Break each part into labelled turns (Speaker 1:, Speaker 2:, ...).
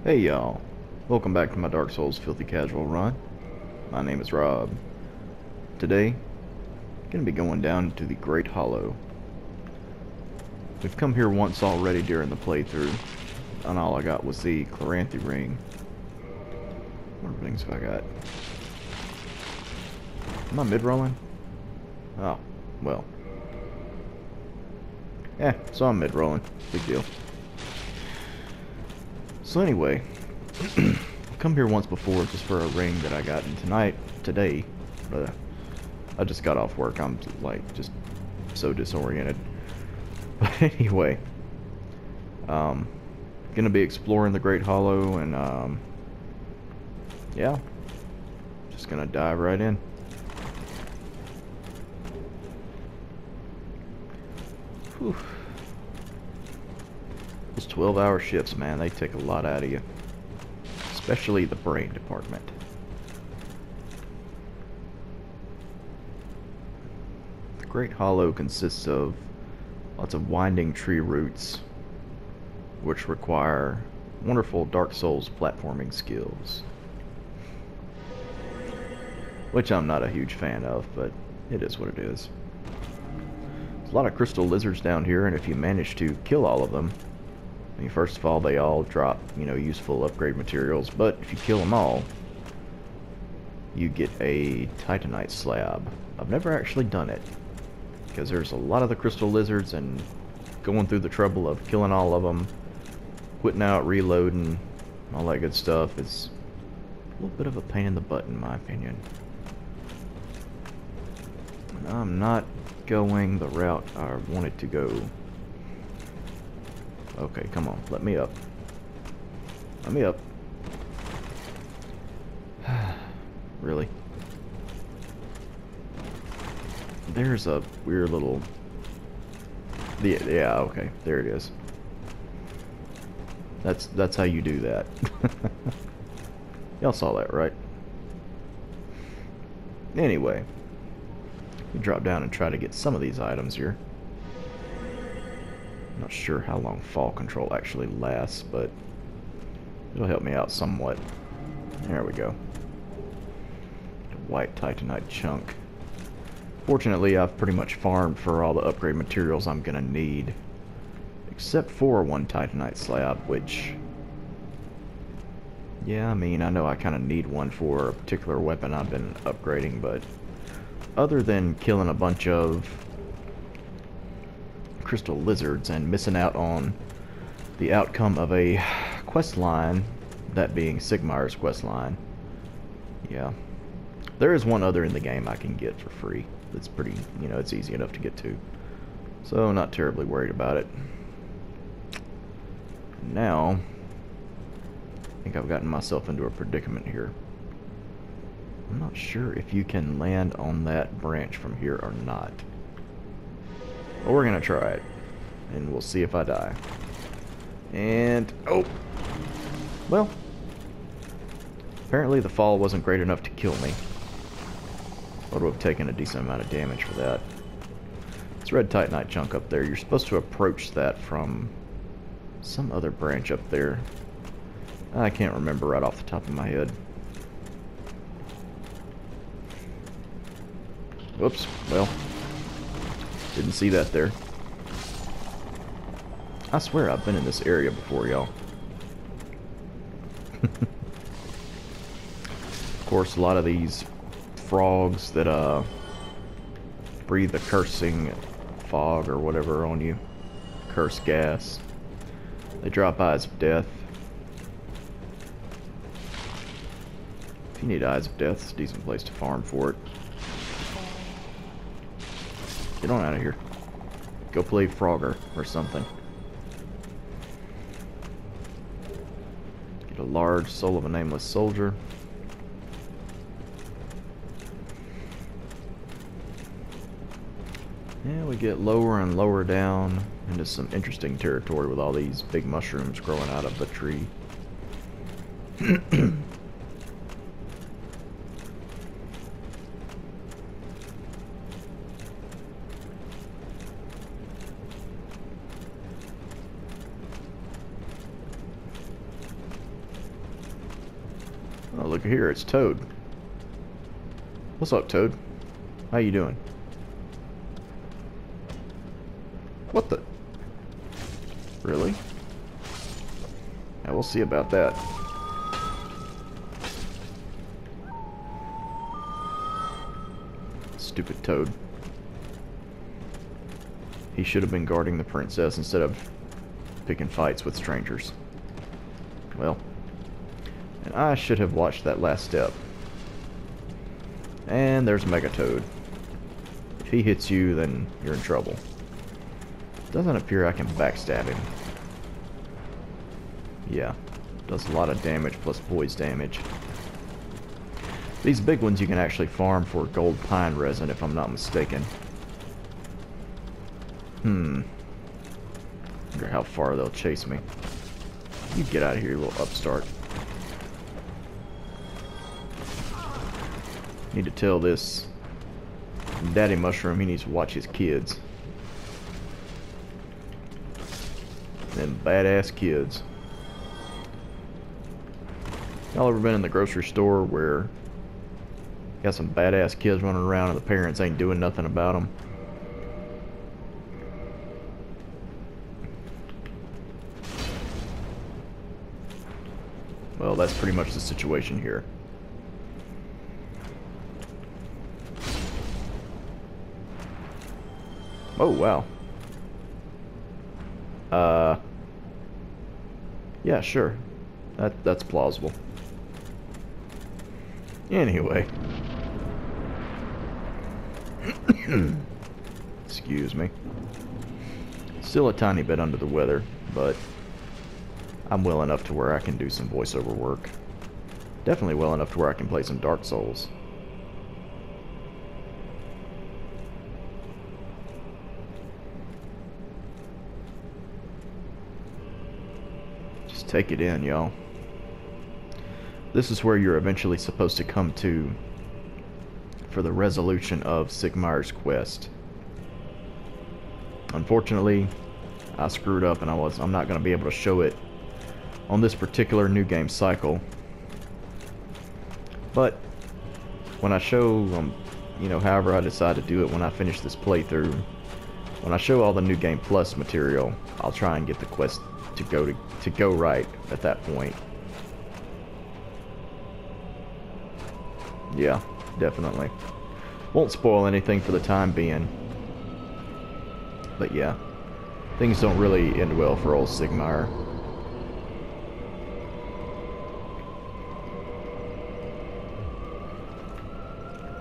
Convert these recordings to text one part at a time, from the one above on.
Speaker 1: Hey y'all, welcome back to my Dark Souls Filthy Casual run. My name is Rob. Today, I'm going to be going down to the Great Hollow. We've come here once already during the playthrough, and all I got was the Chloranthy ring. What rings have I got? Am I mid-rolling? Oh, well. So I'm mid-rolling. Big deal. So anyway, I've come here once before just for a ring that I got today, but I just got off work. I'm like just so disoriented. But anyway, gonna be exploring the Great Hollow, and yeah, just gonna dive right in. Whew. Those 12-hour shifts, man, they take a lot out of you. Especially the brain department. The Great Hollow consists of lots of winding tree roots, which require wonderful Dark Souls platforming skills. Which I'm not a huge fan of, but it is what it is. There's a lot of crystal lizards down here, and if you manage to kill all of them, I mean, first of all, they all drop, useful upgrade materials, but if you kill them all, you get a Titanite slab. I've never actually done it, because there's a lot of the crystal lizards, and going through the trouble of killing all of them, quitting out, reloading, all that good stuff is a little bit of a pain in the butt, in my opinion. And I'm not going the route I wanted to go. Okay, come on, let me up. Let me up. Really? There's a weird little... Yeah, okay, there it is. That's how you do that. Y'all saw that, right? Anyway, we drop down and try to get some of these items here. Not sure how long fall control actually lasts, but it'll help me out somewhat. There we go. A white titanite chunk. Fortunately, I've pretty much farmed for all the upgrade materials I'm gonna need, except for one titanite slab, which, yeah, I mean, I know I kind of need one for a particular weapon I've been upgrading, but other than killing a bunch of crystal lizards and missing out on the outcome of a quest line, that being Sigmar's quest line. Yeah, there is one other in the game I can get for free. It's pretty, it's easy enough to get to, so not terribly worried about it. Now, I think I've gotten myself into a predicament here. I'm not sure if you can land on that branch from here or not. But we're gonna try it, and we'll see if I die. And, oh! Well, apparently the fall wasn't great enough to kill me. I would have taken a decent amount of damage for that. This red titanite chunk up there, you're supposed to approach that from some other branch up there. I can't remember right off the top of my head. Whoops, well, didn't see that there. I swear I've been in this area before, y'all. Of course, a lot of these frogs that breathe the cursing fog or whatever on you, curse gas, they drop eyes of death. If you need eyes of death, it's a decent place to farm for it. Get on out of here. Go play Frogger or something. Get a large soul of a nameless soldier. Yeah, we get lower and lower down into some interesting territory with all these big mushrooms growing out of the tree. Oh, look here, it's Toad. What's up, Toad? How you doing? What the? Really? Yeah, we'll see about that. Stupid Toad. He should have been guarding the princess instead of picking fights with strangers. Well, and I should have watched that last step. And there's Megatoad. If he hits you, then you're in trouble. Doesn't appear I can backstab him. Yeah, does a lot of damage plus poise damage. These big ones you can actually farm for gold pine resin, if I'm not mistaken. Wonder how far they'll chase me. You get out of here, you little upstart. Need to tell this Daddy Mushroom he needs to watch his kids. Them badass kids. Y'all ever been in the grocery store where you got some badass kids running around and the parents ain't doing nothing about them? Well, that's pretty much the situation here. Oh, wow. Yeah, sure. That's plausible. Anyway. Excuse me. Still a tiny bit under the weather, but I'm well enough to where I can do some voiceover work. Definitely well enough to where I can play some Dark Souls. Just take it in, y'all. This is where you're eventually supposed to come to for the resolution of Sigmar's quest. Unfortunately, I screwed up and I'm not going to be able to show it on this particular new game cycle. But when I show you know, however I decide to do it when I finish this playthrough, when I show all the new game plus material, I'll try and get the quest to go right at that point. Yeah, definitely. Won't spoil anything for the time being. But yeah, things don't really end well for old Sigmar.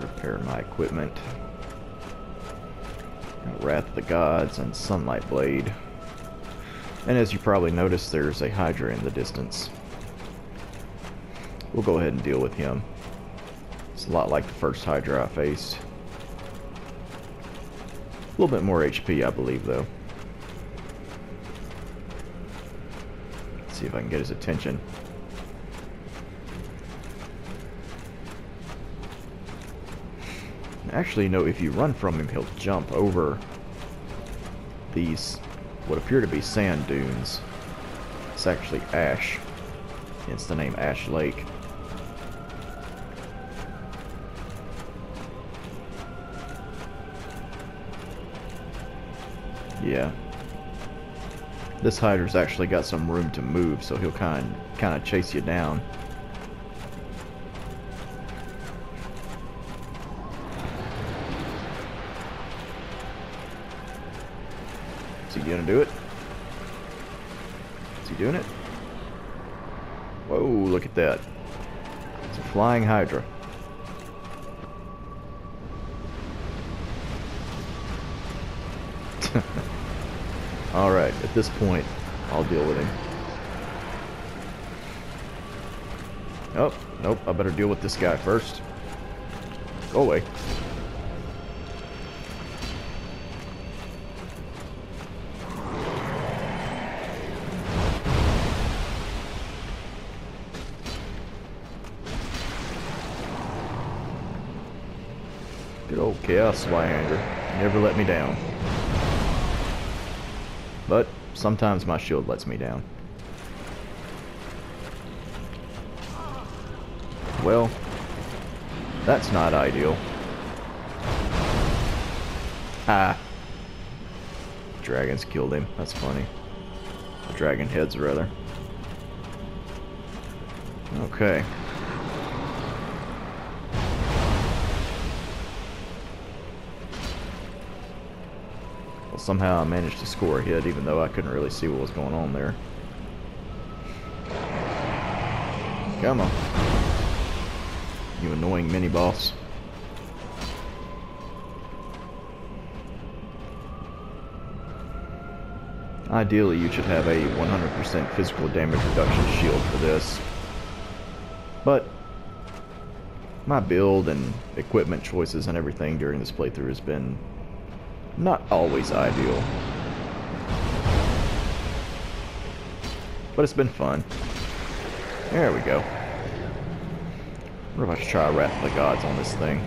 Speaker 1: Repair my equipment. Wrath of the Gods and Sunlight Blade. And as you probably noticed, there's a Hydra in the distance. We'll go ahead and deal with him. It's a lot like the first Hydra I faced. A little bit more HP, I believe, though. Let's see if I can get his attention. Actually, no, if you run from him, he'll jump over these, what appear to be sand dunes. It's actually ash. Hence the name Ash Lake. Yeah. This Hydra's actually got some room to move, so he'll kind of chase you down. Is he gonna do it? Is he doing it? Whoa, look at that. It's a flying Hydra. Alright, at this point, I'll deal with him. Oh, nope, I better deal with this guy first. Go away. Good old Chaos Swyander. Never let me down. But sometimes my shield lets me down. well, that's not ideal. Ah. Dragons killed him. That's funny. Dragon heads, rather. Okay. Well, somehow I managed to score a hit, even though I couldn't really see what was going on there. Come on. You annoying mini-boss. Ideally, you should have a 100% physical damage reduction shield for this. But my build and equipment choices and everything during this playthrough has been not always ideal. But it's been fun. There we go. We're about to try Wrath of the Gods on this thing.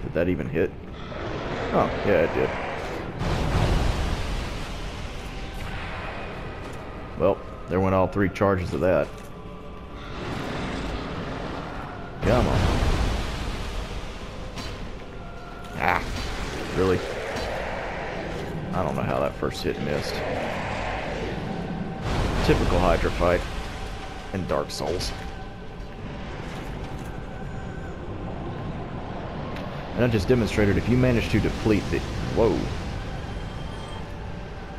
Speaker 1: Did that even hit? Oh, yeah, it did. Well, there went all 3 charges of that. Come on. Ah, really? I don't know how that first hit missed. Typical Hydra fight in Dark Souls. And I just demonstrated if you manage to deplete the... Whoa.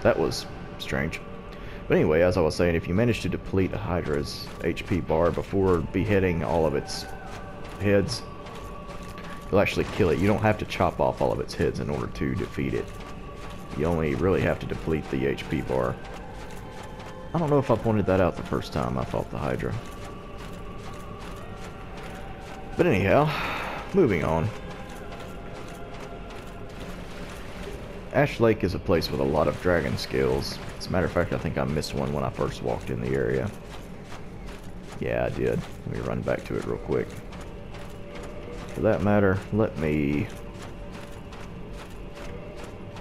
Speaker 1: That was strange. But anyway, as I was saying, if you manage to deplete a Hydra's HP bar before beheading all of its heads, you'll actually kill it. You don't have to chop off all of its heads in order to defeat it. You only really have to deplete the HP bar. I don't know if I pointed that out the first time I fought the Hydra. But anyhow, moving on. Ash Lake is a place with a lot of dragon scales. As a matter of fact, I think I missed one when I first walked in the area. Yeah, I did. Let me run back to it real quick. For that matter, let me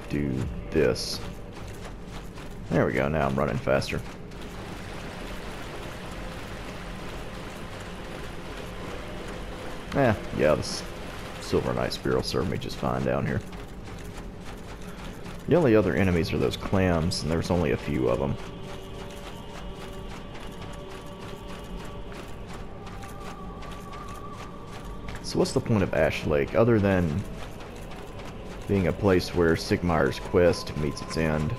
Speaker 1: do this. There we go, now I'm running faster. Yeah, this Silver Knight Spear will serve me just fine down here. The only other enemies are those clams, and there's only a few of them. So what's the point of Ash Lake, other than being a place where Sigmayr's quest meets its end?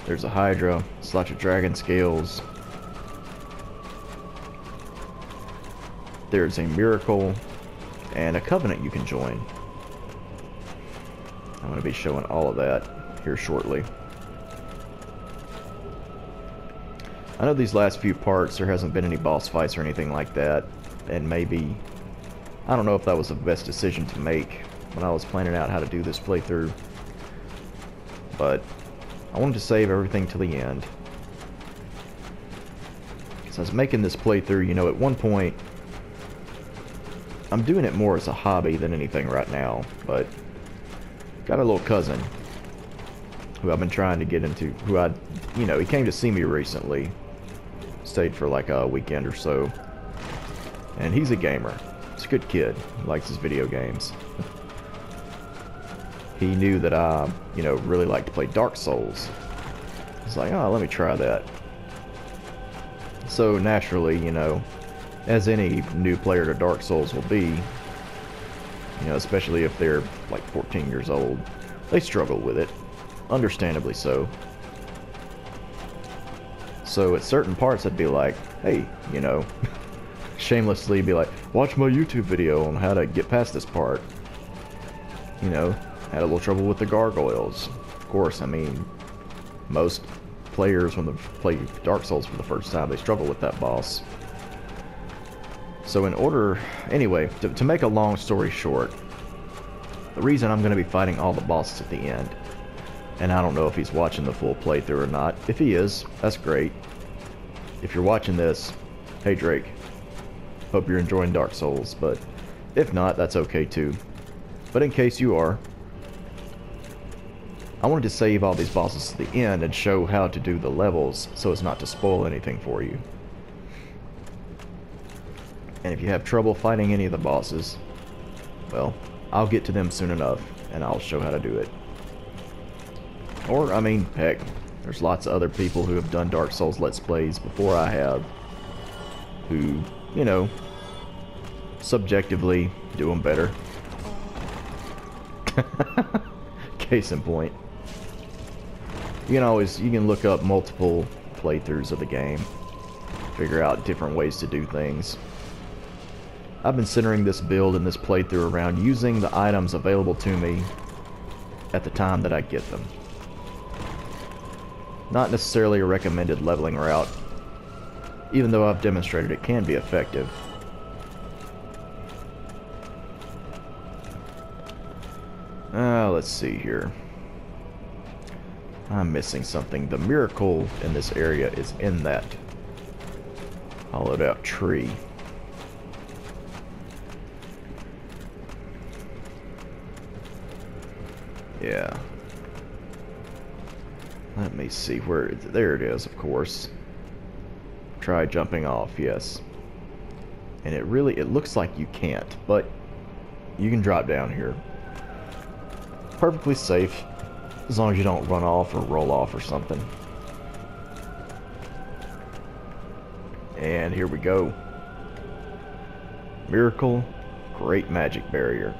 Speaker 1: There's a Hydra, lots of dragon scales. There's a miracle, and a covenant you can join. I'm going to be showing all of that here shortly. I know these last few parts there hasn't been any boss fights or anything like that, and maybe, I don't know if that was the best decision to make when I was planning out how to do this playthrough, but I wanted to save everything to the end. So I was making this playthrough, you know, at one point, I'm doing it more as a hobby than anything right now, but got a little cousin who I've been trying to get into, he came to see me recently, stayed for like a weekend or so, and he's a gamer. He's a good kid, he likes his video games. He knew that I, really like to play Dark Souls. He's like, oh, let me try that. So naturally, as any new player to Dark Souls will be, especially if they're like 14 years old, they struggle with it, understandably so. So at certain parts I'd be like, hey, shamelessly be like, watch my YouTube video on how to get past this part. Had a little trouble with the gargoyles. Of course, most players when they play Dark Souls for the first time, they struggle with that boss. So anyway, to make a long story short, the reason I'm going to be fighting all the bosses at the end, and I don't know if he's watching the full playthrough or not. If he is, that's great. If you're watching this, hey Drake, hope you're enjoying Dark Souls, but if not, that's okay too. But in case you are, I wanted to save all these bosses to the end and show how to do the levels so as not to spoil anything for you. And if you have trouble fighting any of the bosses, well, I'll get to them soon enough and I'll show how to do it. Or, I mean, heck, there's lots of other people who have done Dark Souls Let's Plays before I have, who, you know, subjectively do them better. Case in point. You can look up multiple playthroughs of the game, figure out different ways to do things. I've been centering this build and this playthrough around using the items available to me at the time that I get them. Not necessarily a recommended leveling route, even though I've demonstrated it can be effective. Let's see here. I'm missing something. The miracle in this area is in that hollowed out tree. Yeah. Let me see where... There it is, of course. Try jumping off, yes. And it looks like you can't, but you can drop down here. Perfectly safe, as long as you don't run off or roll off or something. And here we go. Miracle, Great Magic Barrier.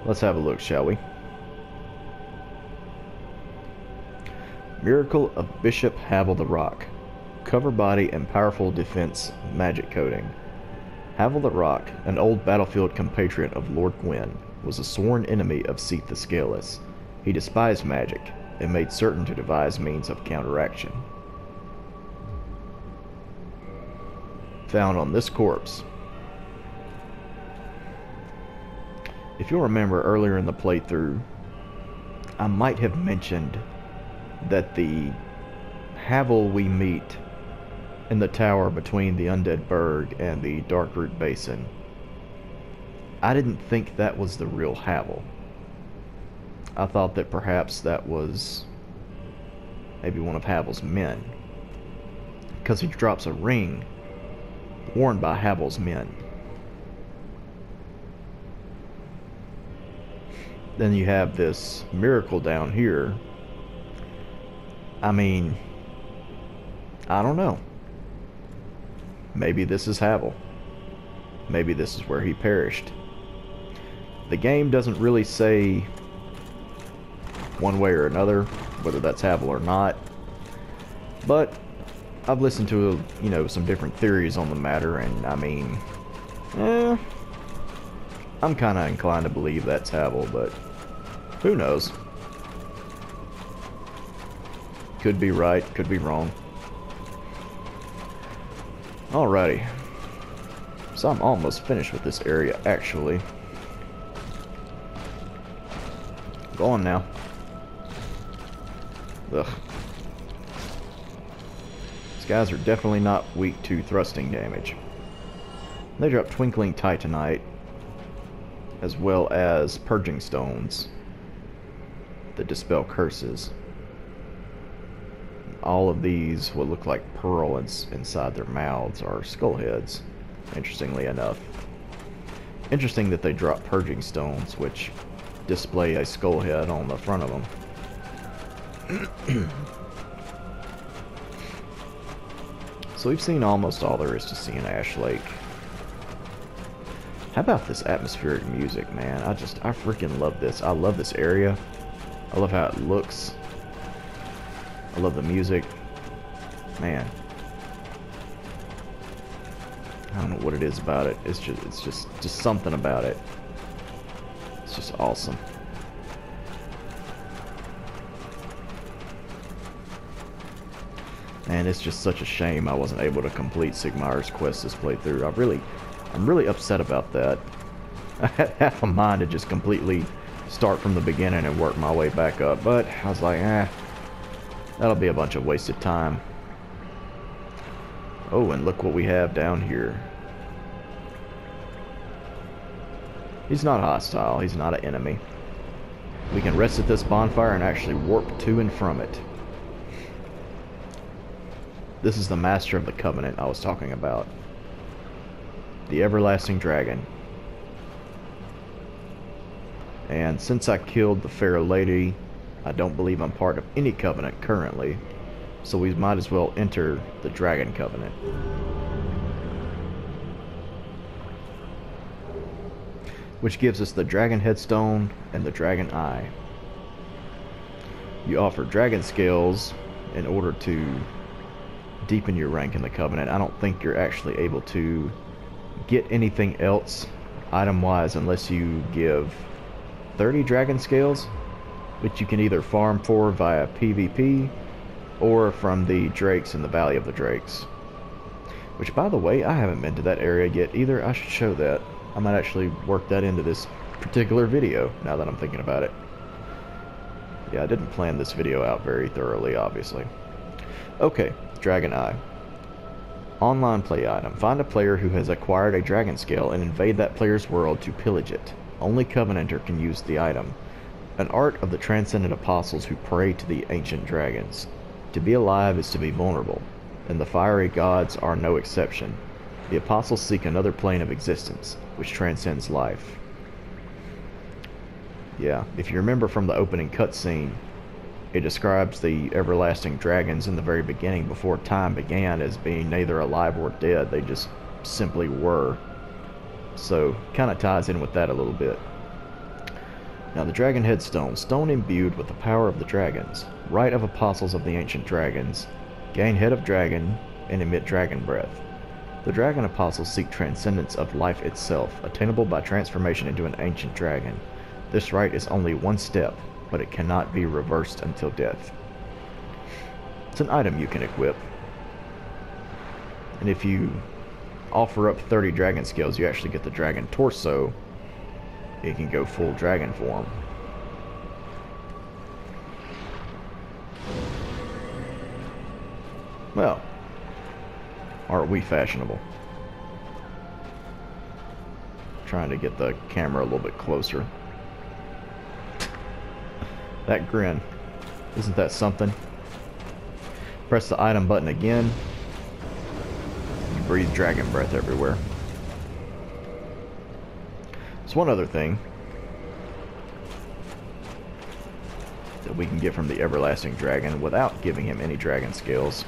Speaker 1: Let's have a look, shall we? Miracle of Bishop Havel the Rock. Cover body and powerful defense magic coating. Havel the Rock, an old battlefield compatriot of Lord Gwyn, was a sworn enemy of Seath the Scaleless. He despised magic and made certain to devise means of counteraction. Found on this corpse. If you'll remember earlier in the playthrough, I might have mentioned that the Havel we meet in the tower between the Undead Berg and the Darkroot Basin, I didn't think that was the real Havel. I thought that perhaps that was maybe one of Havel's men, because he drops a ring worn by Havel's men. Then you have this miracle down here. I mean, I don't know. Maybe this is Havel. Maybe this is where he perished. The game doesn't really say one way or another whether that's Havel or not, but I've listened to, some different theories on the matter, and I mean, I'm kind of inclined to believe that's Havel, but who knows? Could be right, could be wrong. Alrighty. So I'm almost finished with this area, actually. Go on now. Ugh. These guys are definitely not weak to thrusting damage. They drop Twinkling Titanite, as well as Purging Stones that dispel curses. All of these, what look like pearl inside their mouths, are skull heads, interestingly enough. Interesting that they drop Purging Stones, which display a skull head on the front of them. So we've seen almost all there is to see in Ash Lake. How about this atmospheric music, man? I freaking love this. I love this area. I love how it looks. I love the music. Man. I don't know what it is about it. It's just something about it. It's just awesome. And it's just such a shame I wasn't able to complete Sigmar's quest this playthrough. I'm really upset about that. I had half a mind to just completely start from the beginning and work my way back up, but I was like, that'll be a bunch of wasted time. Oh, and look what we have down here. He's not hostile. He's not an enemy. we can rest at this bonfire and actually warp to and from it. This is the Master of the Covenant I was talking about. The Everlasting Dragon. And since I killed the Fair Lady, I don't believe I'm part of any covenant currently, so we might as well enter the Dragon Covenant. Which gives us the Dragon Headstone and the Dragon Eye. You offer Dragon Scales in order to deepen your rank in the Covenant. I don't think you're actually able to get anything else item-wise unless you give 30 Dragon Scales, which you can either farm for via PvP or from the Drakes in the Valley of the Drakes. Which, by the way, I haven't been to that area yet either. I should show that. I might actually work that into this particular video, now that I'm thinking about it. Yeah, I didn't plan this video out very thoroughly, obviously. Okay, Dragon Eye. Online play item. Find a player who has acquired a Dragon Scale and invade that player's world to pillage it. Only Covenanter can use the item. An art of the transcendent apostles who pray to the ancient dragons. To be alive is to be vulnerable, and the fiery gods are no exception. The apostles seek another plane of existence, which transcends life. Yeah, if you remember from the opening cutscene, it describes the everlasting dragons in the very beginning, before time began, as being neither alive or dead. They just simply were. So, kind of ties in with that a little bit. Now, the Dragon Headstone. Stone imbued with the power of the dragons. Right of apostles of the ancient dragons. Gain head of dragon and emit dragon breath. The dragon apostles seek transcendence of life itself, attainable by transformation into an ancient dragon. This right is only one step, but it cannot be reversed until death. It's an item you can equip. And if you offer up 30 dragon scales, you actually get the dragon torso. You can go full dragon form. Well, aren't we fashionable? Trying to get the camera a little bit closer. That grin. Isn't that something? Press the item button again. You breathe dragon breath everywhere. There's one other thing that we can get from the Everlasting Dragon without giving him any dragon scales.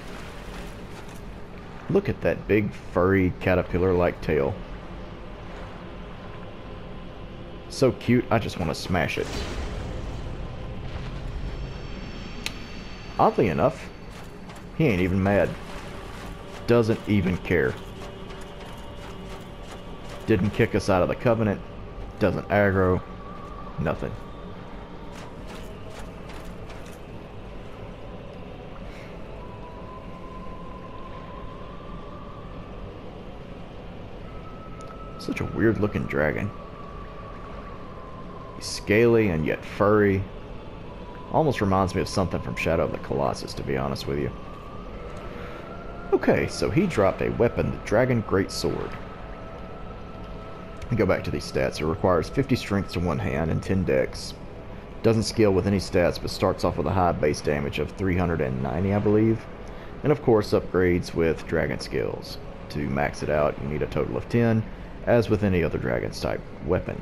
Speaker 1: Look at that big furry caterpillar-like tail. So cute, I just want to smash it. Oddly enough, he ain't even mad. Doesn't even care. Didn't kick us out of the Covenant. Doesn't aggro. Nothing. Such a weird looking dragon. He's scaly and yet furry. Almost reminds me of something from Shadow of the Colossus, to be honest with you. Okay, so he dropped a weapon, the Dragon Greatsword. Go back to these stats. It requires 50 strength to one hand and 10 dex. Doesn't scale with any stats, but starts off with a high base damage of 390, I believe. And of course upgrades with dragon skills. To max it out, you need a total of 10, as with any other Dragon's type weapon.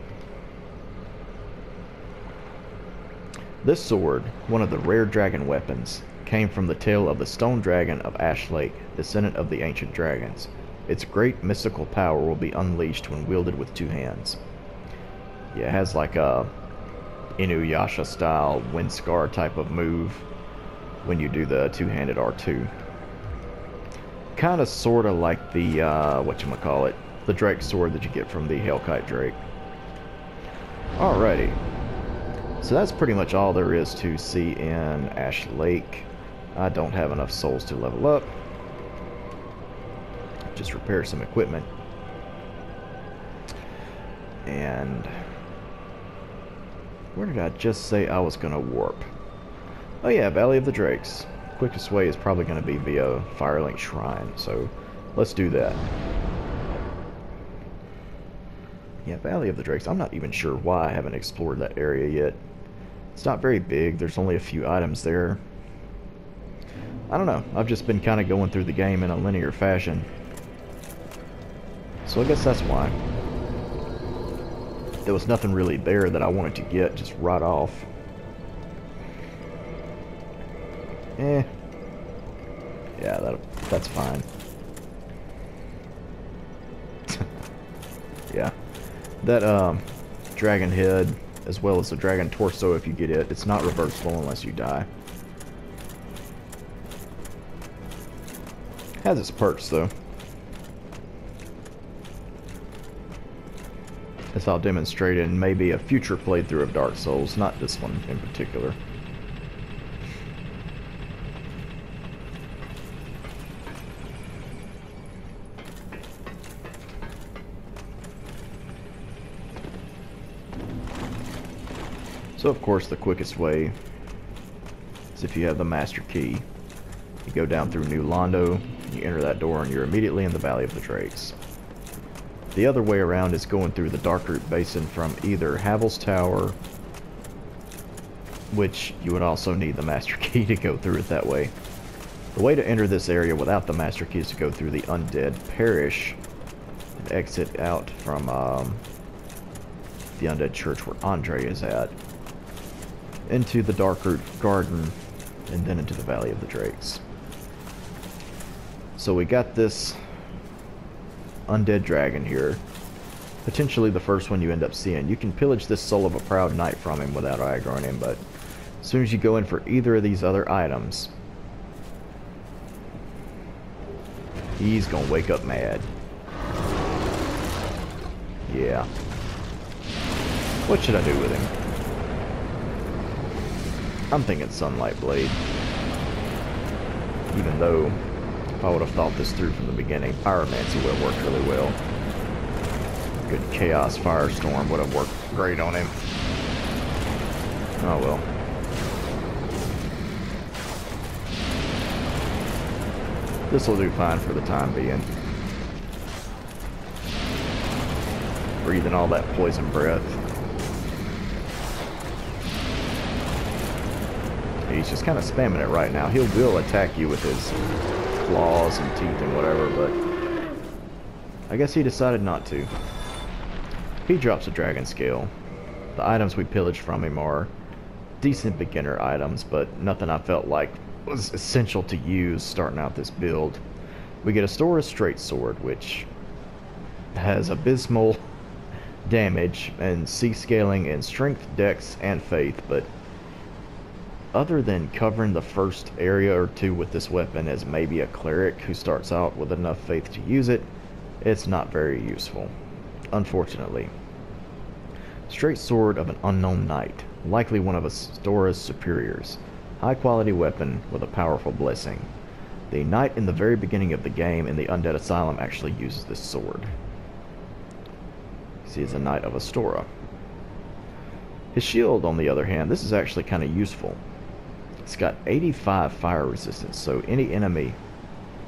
Speaker 1: This sword, one of the rare dragon weapons, came from the tail of the stone dragon of Ash Lake, descendant of the ancient dragons. Its great mystical power will be unleashed when wielded with two hands. Yeah, it has like a Inuyasha style Windscar type of move when you do the two-handed R2. Kind of sort of like the, whatchamacallit, the Drake sword that you get from the Hellkite Drake. Alrighty. So that's pretty much all there is to see in Ash Lake. I don't have enough souls to level up. Just repair some equipment. And where did I just say I was going to warp? Oh yeah, Valley of the Drakes. Quickest way is probably going to be via Firelink Shrine, so let's do that. Yeah, Valley of the Drakes. I'm not even sure why I haven't explored that area yet. It's not very big. There's only a few items there. I don't know. I've just been kind of going through the game in a linear fashion. So I guess that's why. There was nothing really there that I wanted to get just right off. Yeah, that's fine. Yeah. That dragon head, as well as the dragon torso if you get it, it's not reversible unless you die. Has its perks though. As I'll demonstrate in maybe a future playthrough of Dark Souls, not this one in particular. So of course the quickest way is if you have the master key. You go down through New Londo, you enter that door, and you're immediately in the Valley of the Drakes. The other way around is going through the Darkroot Basin from either Havel's Tower, which you would also need the master key to go through it that way. The way to enter this area without the master key is to go through the Undead Parish and exit out from the Undead Church where Andre is at, into the Darkroot Garden, and then into the Valley of the Drakes. So we got this undead dragon here, potentially the first one you end up seeing. You can pillage this soul of a proud knight from him without aggroing him, but as soon as you go in for either of these other items, he's gonna wake up mad. Yeah. What should I do with him? I'm thinking Sunlight Blade. Even though, if I would have thought this through from the beginning, Pyromancy would have worked really well. Good Chaos Firestorm would have worked great on him. Oh well. This will do fine for the time being. Breathing all that poison breath. He's just kind of spamming it right now. He will attack you with his claws and teeth and whatever, but I guess he decided not to. He drops a dragon scale. The items we pillaged from him are decent beginner items, but nothing I felt like was essential to use starting out this build. We get a Stora's Straight Sword, which has abysmal damage and C-scaling in strength, dex, and faith, but other than covering the first area or two with this weapon as maybe a cleric who starts out with enough faith to use it, it's not very useful, unfortunately. Straight Sword of an Unknown Knight, likely one of Stora's superiors. High quality weapon with a powerful blessing. The knight in the very beginning of the game in the Undead Asylum actually uses this sword. See, he's a knight of Astora. His shield, on the other hand, this is actually kind of useful. It's got 85 fire resistance, so any enemy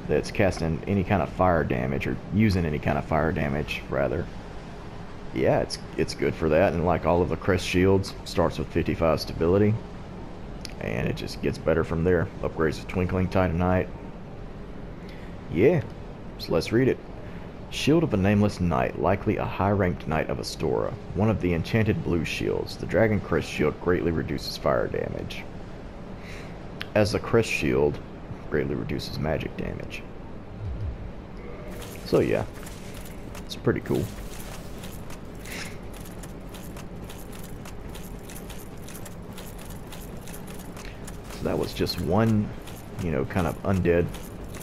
Speaker 1: that's casting any kind of fire damage, or using any kind of fire damage, rather, yeah, it's good for that. And like all of the crest shields, starts with 55 stability, and it just gets better from there. Upgrades with Twinkling Titanite. Yeah, so let's read it. Shield of a Nameless Knight, likely a high-ranked knight of Astora. One of the enchanted blue shields. The Dragon Crest Shield greatly reduces fire damage. As the Crest Shield greatly reduces magic damage. So yeah, it's pretty cool. So that was just one, you know, kind of undead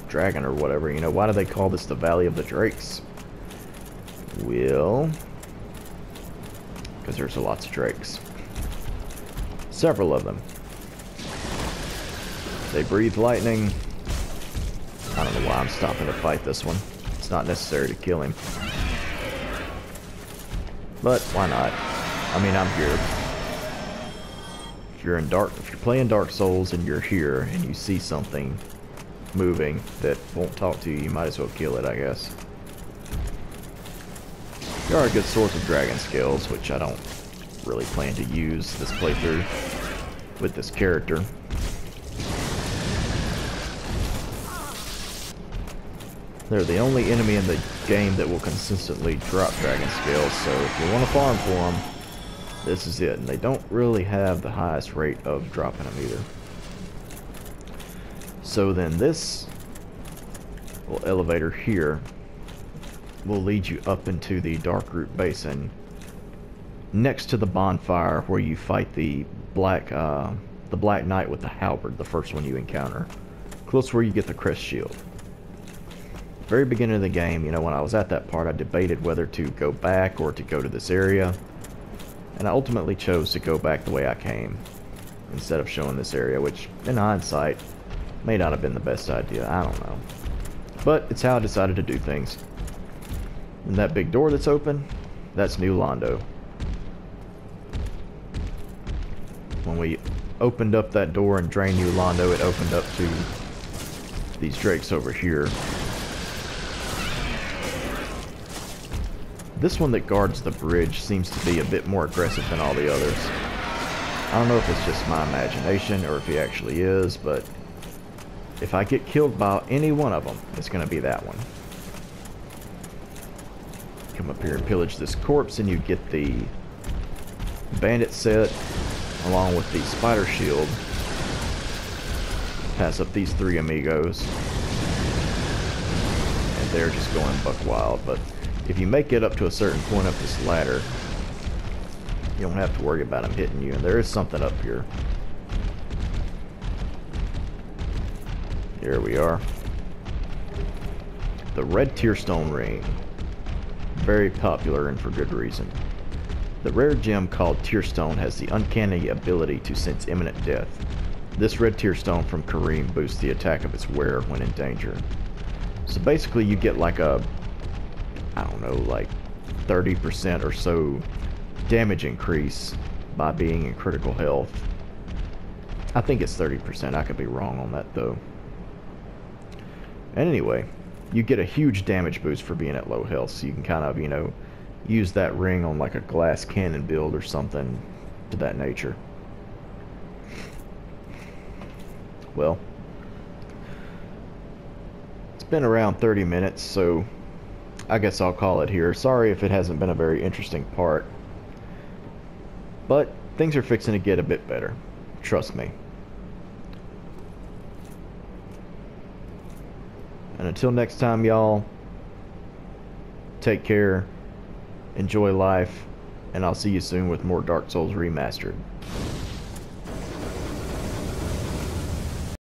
Speaker 1: dragon or whatever. You know, why do they call this the Valley of the Drakes? Well, because there's lots of drakes. Several of them. They breathe lightning. I don't know why I'm stopping to fight this one. It's not necessary to kill him. But why not? I mean, I'm here. If you're playing Dark Souls and you're here and you see something moving that won't talk to you, you might as well kill it, I guess. There are a good source of dragon scales, which I don't really plan to use this playthrough. with this character. They're the only enemy in the game that will consistently drop dragon scales, so if you want to farm for them, this is it. And they don't really have the highest rate of dropping them either. So then this little elevator here will lead you up into the Darkroot Basin, next to the bonfire where you fight the Black Knight with the halberd, the first one you encounter. Close where you get the crest shield. Very beginning of the game, you know, when I was at that part, I debated whether to go back or to go to this area, and I ultimately chose to go back the way I came instead of showing this area, which in hindsight may not have been the best idea. I don't know, but it's how I decided to do things. And that big door that's open, that's New Londo. When we opened up that door and drained New Londo, it opened up to these drakes over here. This one that guards the bridge seems to be a bit more aggressive than all the others. I don't know if it's just my imagination or if he actually is, but if I get killed by any one of them, it's going to be that one. Come up here and pillage this corpse, and you get the bandit set along with the spider shield. Pass up these three amigos, and they're just going buck wild. But if you make it up to a certain point up this ladder, you don't have to worry about them hitting you. And there is something up here. Here we are. The red tearstone ring. Very popular, and for good reason. The rare gem called Tearstone has the uncanny ability to sense imminent death. This red tearstone from Kareem boosts the attack of its wearer when in danger. So basically you get like a, I don't know, like 30% or so damage increase by being in critical health. I think it's 30%, I could be wrong on that though. And anyway, you get a huge damage boost for being at low health, so you can kind of, you know, use that ring on like a glass cannon build or something to that nature. Well, it's been around 30 minutes, so I guess I'll call it here. Sorry if it hasn't been a very interesting part, but things are fixing to get a bit better. Trust me. And until next time, y'all, take care, enjoy life, and I'll see you soon with more Dark Souls Remastered.